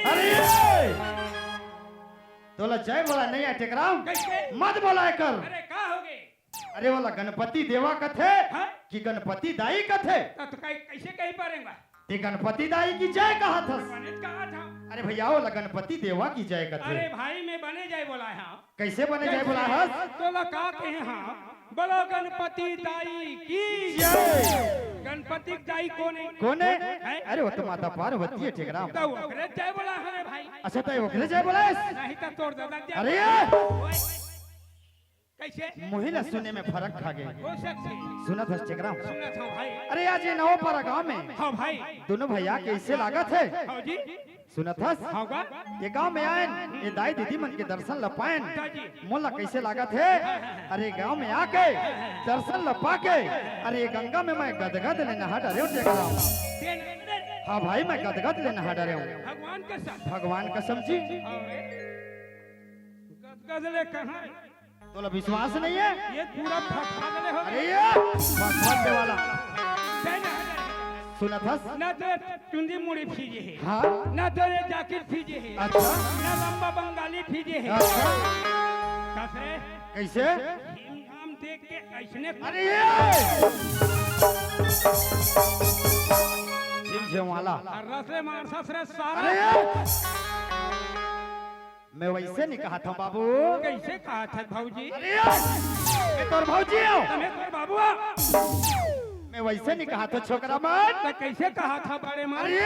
अरे तोला जय बोला नहीं है टेकराम मत बोला कर। अरे का हो गए? अरे बोला गणपति देवा कथे कि गणपति दाई कथे तो कैसे कहीं पारेंगे? ते गणपति दाई की जय कहा था। कहा था। अरे भैया बोला गणपति देवा की जय कथे। अरे भाई मैं बने जाए बोला है। कैसे बने जय बोला है? तोला का कहे हाँ बोलो गणपति दाई की जय। गणपति दाई कौन है? अरे वो तो माता पार्वती है टेकराम। तो ओकरे जय बोला है भाई। अच्छा तो ओकरे जय बोला है? नहीं तो तोड़ दादा जय। अरे कैसे महिला सुनने में फर्क खा गए। हो सकते सुना था टेकराम? सुना था भाई। अरे आज ये नव पारा गांव में हाँ भाई दोनों भैया कैसे लागत है? हाँ जी सुना था? होगा ये गांव में आए ये दाई दीदी मन के दर्शन लपाएन मोला कैसे लागत है? अरे गांव में आके दर्शन लपा के अरे ये गंगा में मैं गदगद ले नहा डरे हूँ टेकराम। हाँ भाई मैं गदगद ले नहा डरे हूँ भगवान के साथ। भगवान कसम जी। गदगदले कहाँ है? तोला विश्वास नहीं है? ये पूरा फटफटले हो अरे ये भगवान वाला सुना था? ना तो चुंदी मुड़ी फीजे है हाँ ना तो ये जाकिर फीजे है अच्छा ना लंबा बंगाली फीजे है। अच्छा कैसे कैसे? हम देख के ऐसने अरे ये झिमझिम वाला रसले मार ससरे सारा। अरे ये मैं वैसे नहीं कहा था बाबू। कैसे कहा था भाऊजी? अरे मैं तोर भौजी हूँ। तुम्हें तो बाबू मैं वैसे नहीं कहा था छोकरा मत। तो कैसे कहा था बड़े मार? अरे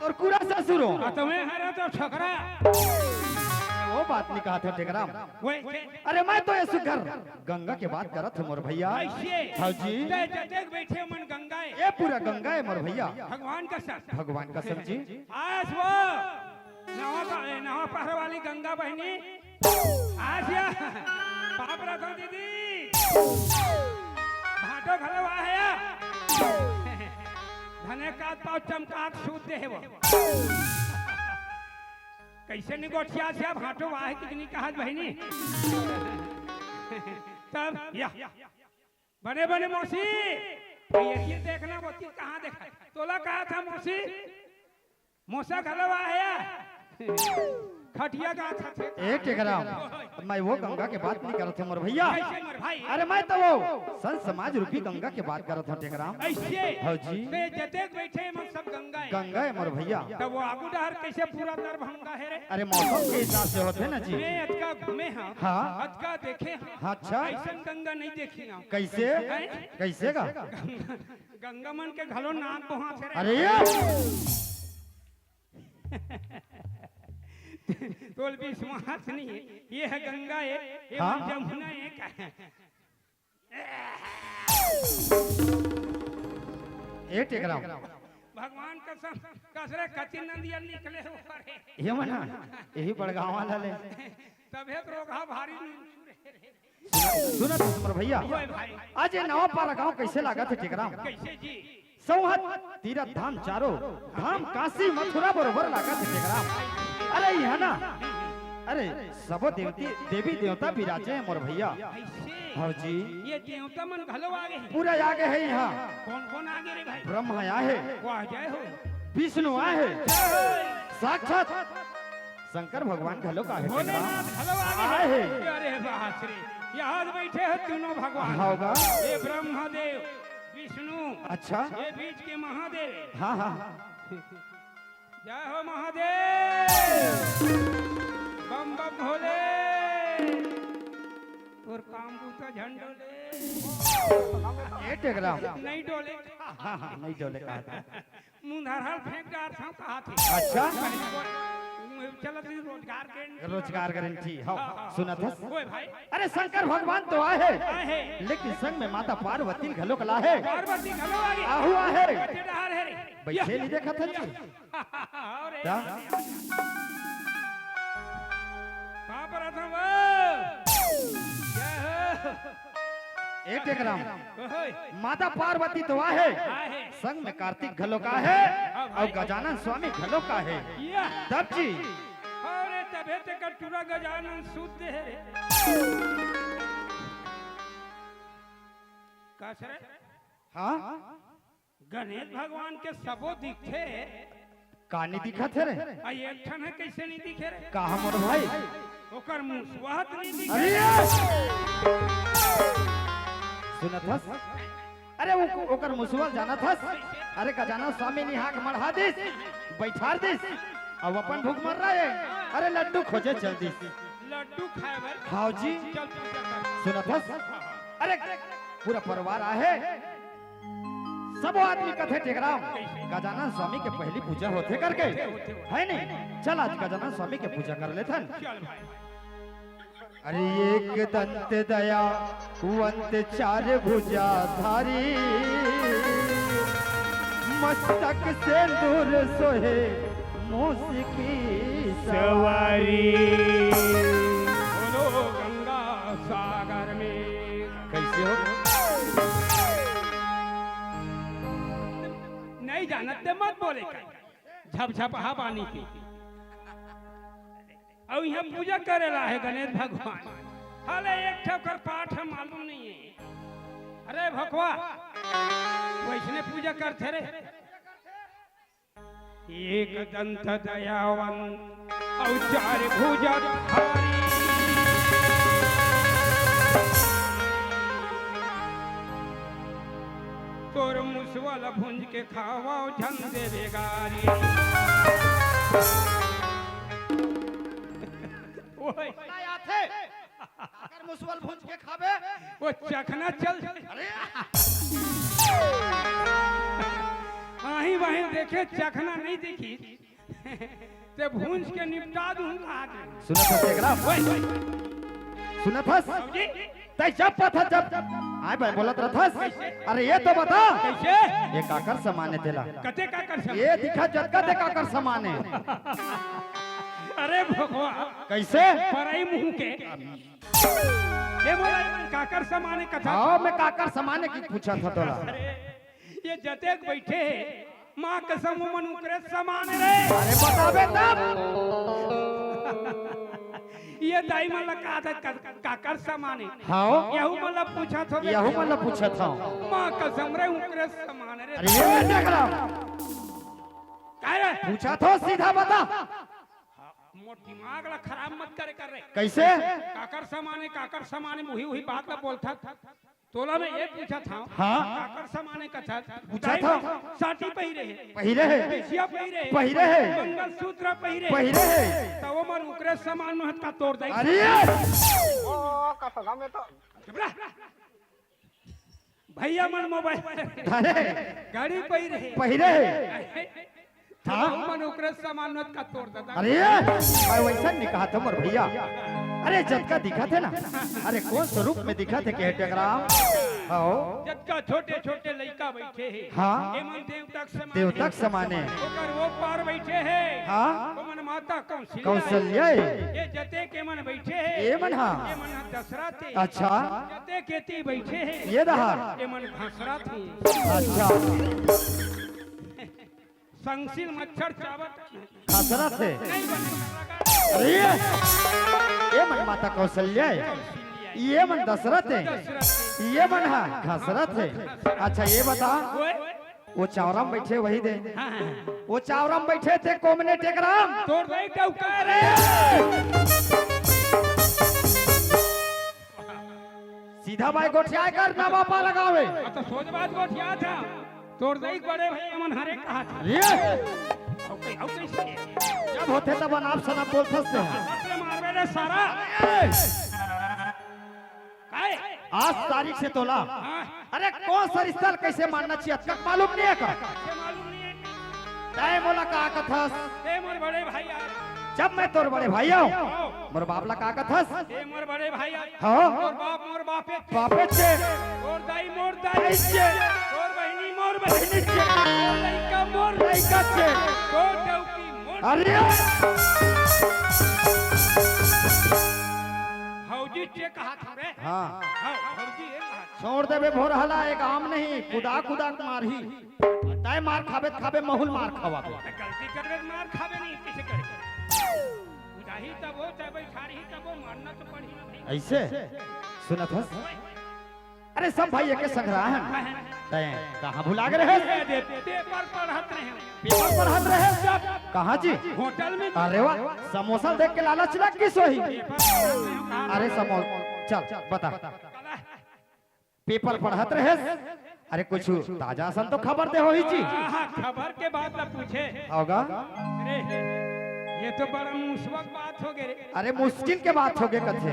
तोर पूरा ससुर हूँ। तुम्हें हरा तो छोकरा वो बात नहीं कहा था टेकराम। वैसे अरे मैं तो ऐसे घर गंगा के बात करत हूँ मोर भैया। भौजी देख बैठे मन गंगाए ये पूरा गंगा है मोर भैया। भगवान का साथ भगवान का समझी। आज वो नवा पहर वाली गंगा बहनी आज या पाप रखो दीदी भाटो घरे वाया धने का पाव चमकात सूत दे वो कैसे निगोठिया से भाटो वाहे कितनी कहा बहनी तब या बने बने मौसी ये देखना वो चीज कहाँ देखा तोला कहा था मौसी मौसा घरे वाया खटिया का था थे। एक टेकराम मैं वो गंगा के बात नहीं करत हूँ मोर भैया। कैसे मर भाई? अरे मैं तो वो संत समाज रूपी गंगा के बात करत हूँ टेकराम। ऐसे भौजी ते जते बैठे हम सब गंगा है। गंगा है मोर भैया। तब वो आगू डहर कैसे पूरा दरभंगा है रे? अरे मौसम के हिसाब से होते ना जी। मैं अजका घूमे हाँ हाँ अजका देखे हाँ अच्छा ऐसा गंगा नहीं देखी ना। कैसे कैसे का? गंगा मन के घलो नाक को हाथ है। अरे ये तोल विश्वास नहीं है ये है गंगा है ये हाँ? जमुना है का ये टेकराम भगवान कसम कसरे कच्ची नदिया निकले हो करे ये मना यही बड़गांव वाला ले तबे तो रोगा भारी सुना तो मोर भैया। ओए भाई आज ये नवा पारा गांव कैसे लगा थे टेकराम? कैसे जी सौहत तीरथ धाम चारों धाम काशी मथुरा बरोबर लगा थे टेकराम। अरे यहाँ ना अरे सबो देवती देवी देवता विराजे हैं मोर भैया। ऐसे भौजी ये देवता मन घलो आगे है। पूरा आगे है यहाँ। कौन कौन आगे रे भाई? ब्रह्मा आए वाह जय हो विष्णु आए जय हो साक्षात शंकर भगवान घलो का है भोलेनाथ घलो आगे आए है। है। अरे बासरे यहाँ बैठे हैं तीनों भगवान होगा ये ब्रह्मदेव विष्णु अच्छा ये बीच के महादेव। हाँ हाँ जय हो महादेव बम बम भोले और काम तो झंडो ले ये टेकराम नहीं डोले हाँ हाँ नहीं डोले कहा था। मुंहधर फेंक डार था कहा थी अच्छा चलो रोजगार के रोजगार गारंटी हाँ सुना था। ओए भाई अरे शंकर भगवान तो आए आए हैं लेकिन संग में माता पार्वती घलो कला है पार्वती घलो आगे आहू आहे बच्चे डहार है रे बैठे नहीं देखा था जी अरे क्या? बाप रथम जय हो एक टेकराम ओए माता पार्वती तो आहे आहे संग में कार्तिक घलो का है और गजानन स्वामी घलो का है या तब जी अरे तबे ते कटुरा गजानन शुद्ध है रे कसरे हाँ गणेश भगवान के सबो दिखे कानी दिखा थे रे आ एक ठन है कैसे नहीं दिखे रे कहा मोर भाई ओकर मुंह स्वाहत नहीं दिखे अरे सुनत हस अरे ओकर मुसवाल जानत हस अरे गजानन स्वामी ने हाथ मढ़ा दिस बैठार दिस अब अपन भूख मर रहा है अरे लड्डू खोजे चल दिस लड्डू खाए भाई हाउ जी चल पूजा कर सुनत हस अरे पूरा परिवार आहे सब आदमी कथे टेकराम गजानन स्वामी के पहली पूजा होते करके है नहीं चल आज गजानन स्वामी के पूजा कर लेथन चल भाई अरे एक दंत दया वंत चार भुजा धारी मस्तक से दूर सोहे मौसिकी सवारी बोलो गंगा सागर में कैसे हो नहीं जानते मत बोले झपझपहा पानी की और यहाँ पूजा करेला है गणेश भगवान हाले एक ठोकर पाठ है मालूम नहीं है अरे भगवा वैसने पूजा करते रे एक दंत दयावन और चार भुजा धारी तोर मुसवाल भुंज के खावा झंडे बेगारी ओए थे अगर मुसवाल भुंज के खावे वो चखना चल अरे आही वहीं देखे चखना नहीं दिखी ते भुंज के निपटा दूं आज सुनत हस टेकराम ओए सुनत हस जी तै जब पथा जब आय भाई बोलत रहथस अरे ये तो बता कैसे ये काकर समाने तेला कते का कर सब ये दिखा जटका दे काकर समाने अरे भगवा कैसे परई मुंह के ये बोला काकर समाने कथा हाँ मैं काकर समाने की पूछा था तोला अरे ये जतेक बैठे माँ कसम मन उकरे समान रे अरे बताबे तब ये दाई मन लगा था काकर समाने हाँ यहू मन पूछा था यहू मन पूछा था माँ कसम रे उकरे समान रे अरे ये टेकराम काय रे पूछा तो सीधा बता मोर दिमाग ला खराब मत करे कर रे कैसे काकर समाने वही वही बात ला बोलता तोला में ये पूछा था हाँ काकर समाने का था पूछा था साटी पहिरे पहिरे है पेशिया पहिरे पहिरे है मंगलसूत्र पहिरे पहिरे है तो वो मन उकरे समान महत का तोड़ दे अरे भैया मन मोबाइल अरे गाड़ी पहिरे पहिरे है था मन उकरे समान महत का तोड़ देता अरे मैं वैसा नहीं कहा था मोर भैया अरे जटका दिखा थे ना अरे कौन स्वरूप में दिखा थे के टेकराम हाँ जटका छोटे छोटे लड़का बैठे हैं हाँ एमन देवतक समाने ओकर वो पार बैठे हैं हाँ ओमन माता कौशल्या ये जते के मन बैठे हैं ये मन हाँ ये मन दसरा थे अच्छा जते केती बैठे हैं ये रहा ये मन घसरा थे अच्छा संगसिल मच्छर चावत खसरा थे नहीं बन अरे ये मन माता कौशल्या है ये मन दशरथ है ये मन हाँ घसरत है अच्छा ये बता वो चावराम बैठे वही दे वो चावराम बैठे थे कोमने टेकराम तोड़ दे टौका रे सीधा भाई गोठिया कर ना बापा लगावे तो सोच बात गोठिया था तोड़ दे बड़े भाई अमन हरे कहा था ये ओके कैसे जब होते तब आप सना बोल सकते हैं अपने मारवे रे सारा काय आज तारीख से तोला अरे कौन सा रिश्ता कैसे मानना चाहिए तक मालूम नहीं है का से मालूम नहीं है तय मोला का कथस ते मोर बड़े भाई जब मैं तोर बड़े भाई हूं मोर बाप ला का कथस ते मोर बड़े भाई हाँ मोर बापे बापे छे मोर दाई छे मोर बहिनी छे लइका मोर लइका छे तो टौकी मोर अरे हौजी चे कहा था रे हाँ हौजी ये कहा छोड़ देबे भोर हला एक आम नहीं खुदा खुदा मारही तय मार खाबे खाबे महुल मार खावाबे गलती करवे मार खावे नहीं किसे करे उदाही तब हो चाहे बैठारी तब हो मारना तो पड़ी ना भाई ऐसे सुनत हस अरे सब भाई एक संग्रहण तय कहाँ भुला गए रहे? पेपर पढ़त रहे हैं। पेपर पढ़त रहे कहाँ जी? होटल में अरे वाह, समोसा देख के लालच लग किस होई? पेपर पढ़त रहे हैं, कहाँ अरे समोसा चल बता, पेपर पढ़त रहे? अरे कुछ ताजा सन तो खबर दे हो ही जी। खबर के बाद ना पूछे होगा। अरे ये तो बड़ा मुश्किल बात हो गई। अरे मुश्किल के बात हो गए कथे।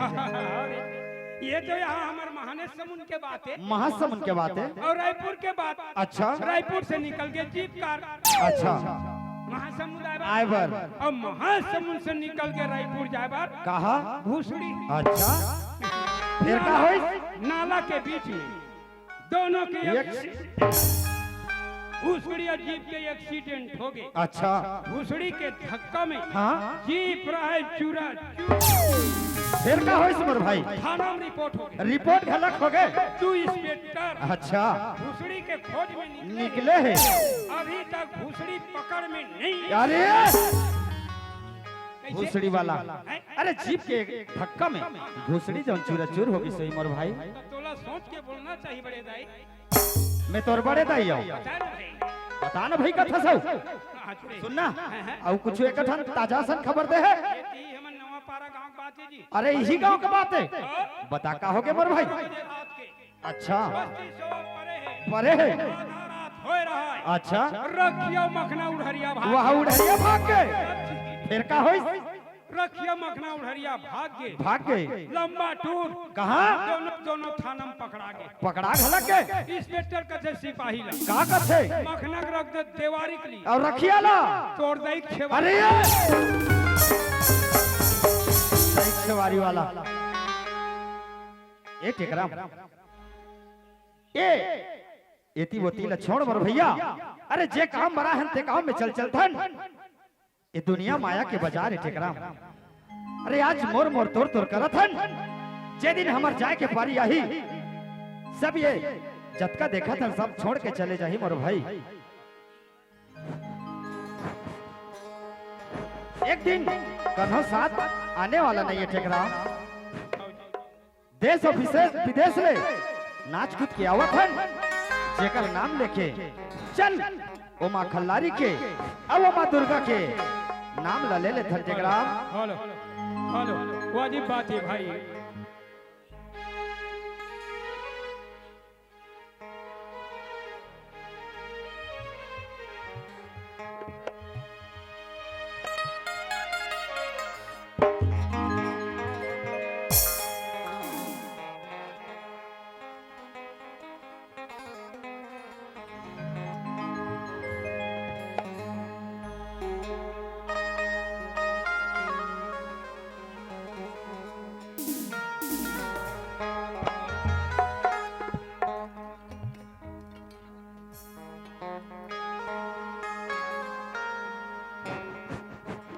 ये तो यहाँ हमारे महाने समुद्र के बात है। महासमुंद के बात है। और रायपुर के बात। अच्छा। रायपुर से निकल के जीप कार। अच्छा। महासमुंद आए बार। और महासमुंद से निकल के रायपुर जाए बार। कहा? भूसड़ी। अच्छा। फिर क्या हुई? नाला के बीच में दोनों के भूसड़ी और जीप के एक्सीडेंट हो गए। अच्छा। भूसड़ी के धक्का में हाँ? जीप रहे चूरा। फिर क्या हुई सुमर भाई? थाना में रिपोर्ट हो गई। रिपोर्ट गलत हो गए। तू इंस्पेक्टर। अच्छा। भूसड़ी के खोज में निकले हैं। अभी तक भूसड़ी पकड़ में नहीं। अरे कैसे? भूसड़ी वाला। हैं? अरे जीप के धक्का में भूसड़ी जो चूरा चूर होगी सही मोर भाई। तो तोला सोच के बोलना चाहिए बड़े दाई। मैं तोर बड़े दाई हूँ। बता ना भाई। बता ना भाई कथा सब। हाँ, छोड़े। सुनना और कुछ एक ताजा सन खबर दे है। ये थी हमन नवा पारा गांव की बात है जी। अरे इसी गांव की बात है। बता का हो गए मोर भाई? बजे रात के अच्छा। 3500 परे है। परे है। आधा रात होए रहा है। अच्छा। रखियो मखना उड़हरिया भाग। वहाँ उड़िया भाग गए। फिर का हुई? रखियो मखना उड़हरिया भाग गए। भाग गए। लंबा टूर। कहाँ? दोनों थाना में पकड़ा गए। पकड़ा घलक गए। इंस्पेक्टर कथे सिपाही ला। का कथे? मखना के रख दे देवारी के लिए। और रखिया ला। तोड़ दई खेवा। अरे सवारी वाला ए टेकराम एती वोती ला छोड़ मर भैया। अरे जे काम बड़ा है ते काम में चल चलथन। ये दुनिया माया के बाजार है टेकराम। अरे आज मोर मोर तोर तोर करथन। जे दिन हमर जाए के पारी आई सब ये जतका देखा था सब छोड़ के चले जाही मोर भाई। एक दिन कन्हो साथ आने वाला नहीं है टेकराम। देश और विदेश ले नाच कूद के आवत हन। जेकर नाम लेके चल ओ माँ खल्लारी के अब ओ माँ दुर्गा के नाम ला ले ले थन टेकराम। हेलो हेलो वाजिब बात है भाई।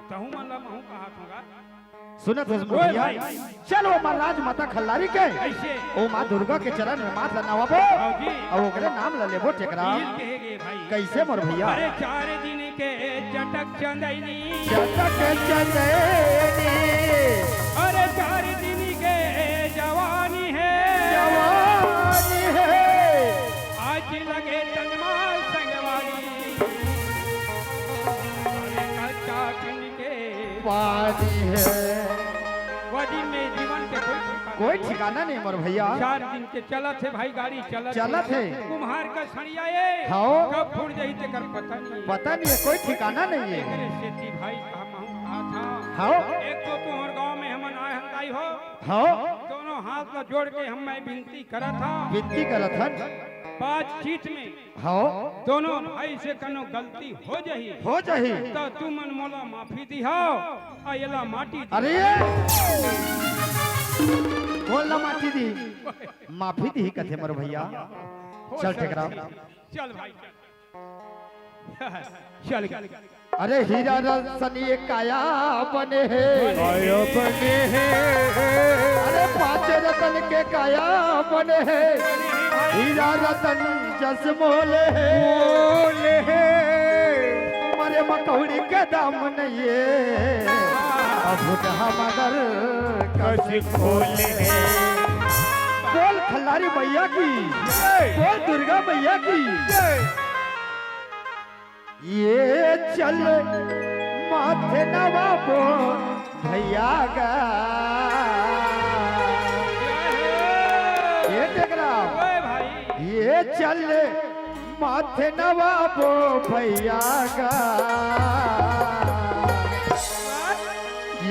कहूँ मतलब महू कहा होगा। सुनत है भैया। चल ओ माँ राज माता खल्लारी के कैसे? ओ माँ दुर्गा के चरण में माथ नवाबो जी। और ओकरे नाम ला लेबो टेकराम। दिल कहे गए भाई। कैसे मोर भैया? अरे 4 दिन के चटक चंदैनी। चटक चंदैनी। अरे 4 दिन के जवानी है। जवानी है। आज लगे तनमाल संगवानी। अरे कच्चा पिंड के पानी है। वादी में जीवन के कोई ठिकाना नहीं मोर भैया। 4 दिन के चलत है भाई गाड़ी चलत है। कुम्हार का सड़िया ये हाँ। कब फूट जाई ते कर पता नहीं। पता नहीं है कोई ठिकाना नहीं है। एकरे सेती भाई कहा था। हाँ एक तो तुम्हारे गांव में हमन आए हंदाई हो। हाँ दोनों हाथ ला जोड़ के हम मैं विनती करा था। विनती करत हन। बातचीत में हाँ दोनों भाई से कनो गलती हो जाही हो जाही तो तू मन मोला माफी दिहा आयला माटी दी। अरे बोल ना माफी दी। माफी दी कथे मोर भैया। चल टेकराम। चल भाई चल चल। अरे हीरा रसनी काया बने है। काया बने अरे 5 रतन के काया बने है। हीरा रतन जसमोल है। तुम्हारे मकौड़ी के दाम नहीं है। अब मगर कस खोले है। बोल खल्लारी मैया की, बोल दुर्गा मैया की। ये चल माथे नवाबो भैया गा, ये टेकरा ओए भाई ये चल माथे नवाबो भैया गा,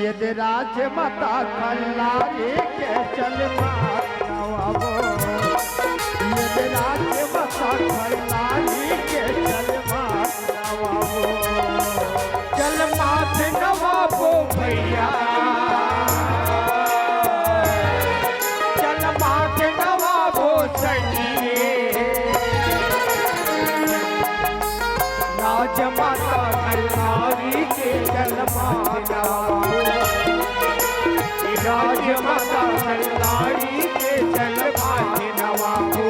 ये दे राज माता खल्लारी के चल माथे नवाबो, ये दे राज माता खल्लारी के चल माथे नवाबो, चल माथे नवाबो भैया, चल माथे नवाबो सखिए, राज माता खल्लारी के चल माथे नवाबो, राज माता खल्लारी के चल माथे नवाबो।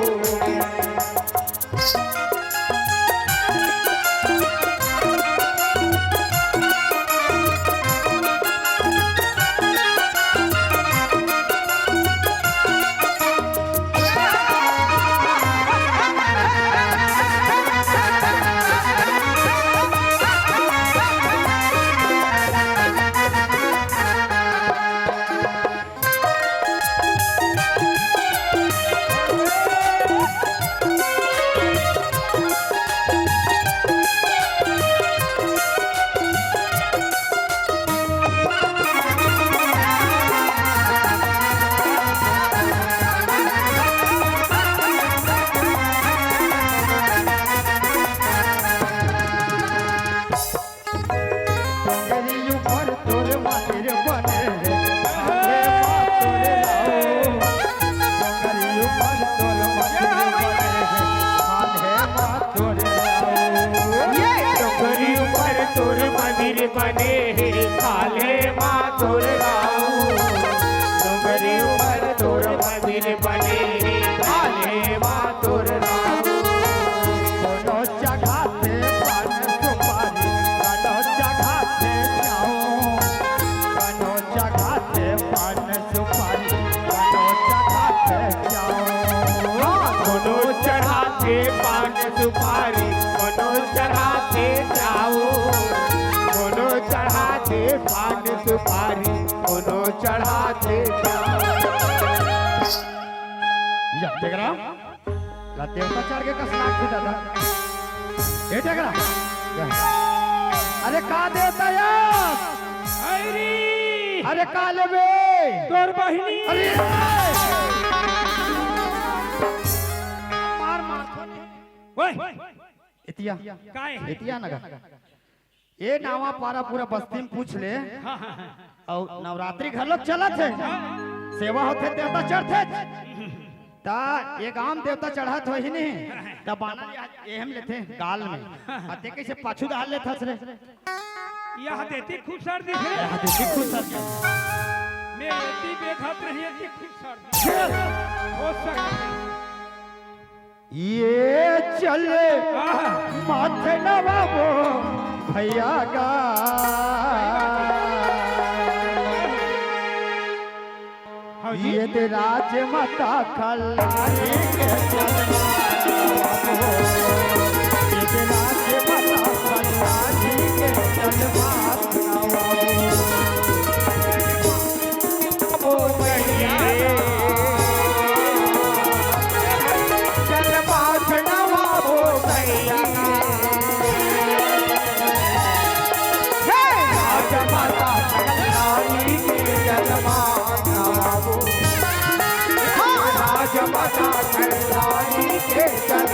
सुपारी कोनो चढ़ाते जाओ, कोनो चढ़ाते पान सुपारी कोनो चढ़ाते जाओ। या टेकरा ला देवता चार के कसनाक थी दादा, ये टेकरा अरे का देवता यार, अरे का लेबे तोर बहिनी अरे ओए इतिया काय इतिया नगा ये नावा पारा पूरा बस्ती में पूछ ले, और नवरात्रि घर लोग चलत है, सेवा होते देवता चढ़ते ता एक आम देवता चढ़त हो ही नहीं, तब बाना एहम लेते गाल में अते कैसे पाछू डाल लेता रे, यह देती खूब सर दिख रहे यहाँ देखी खुश सर मैं एती बेखत नहीं है खूब सर हो सकता ये चले माथे नवाबो भैया गा, ये दे राज माता खल्लारी के चल नवाबो, ये दे राज माता खल्लारी के चल नवाबो, ओ भैया माता खल्लारी के चल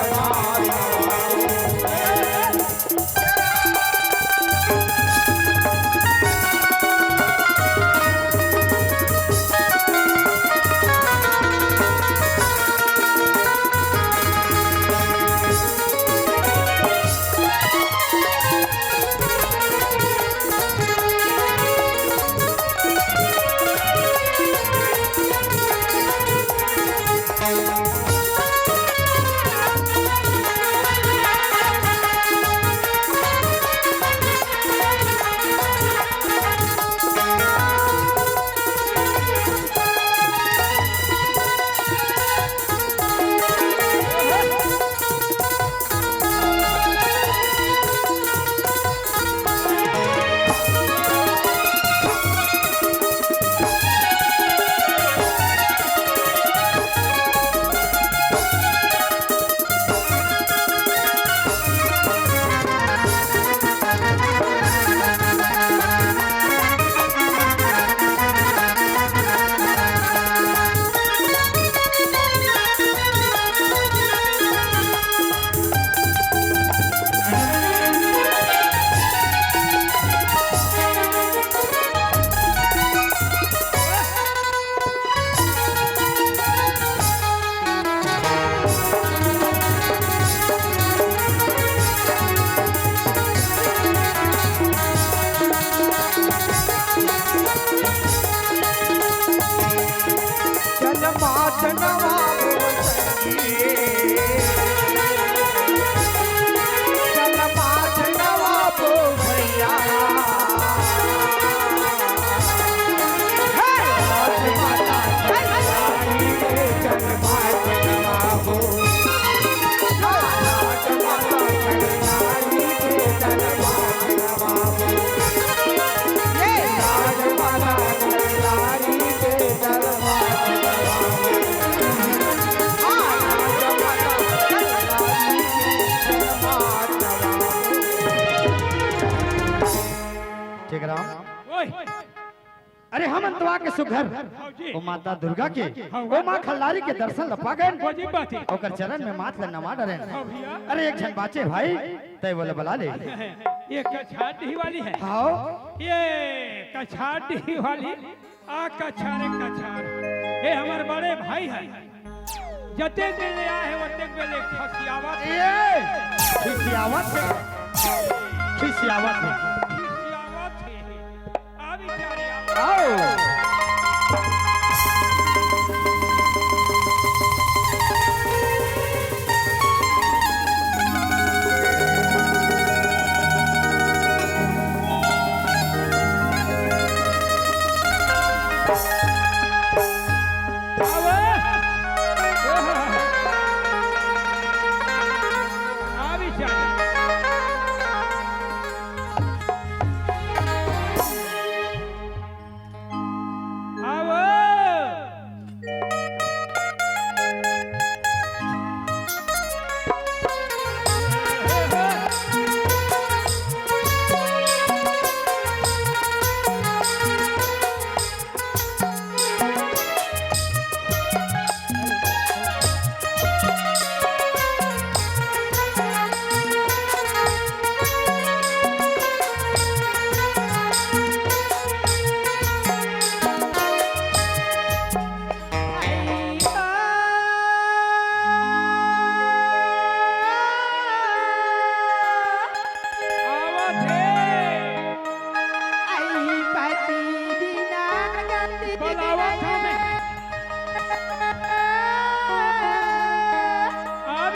टेकराम ओए अरे हम अंतवा के सुघर जी। ओ माता दुर्गा के ओ मां खल्लारी के दर्शन लपा गए वही बात है ओकर चरण में माथ ल नमा डरे हाँ भैया अरे एक झन बाचे भाई तय बोले बुला ले ये कछाटी वाली है हाओ ये कछाटी वाली आ कछारे कछार ये हमारे बड़े भाई है जते दिन ले आए वते बेले खसियावत ये खिसियावत है खिसियावत है खसियावत है आ बेचारे आओ बोलावत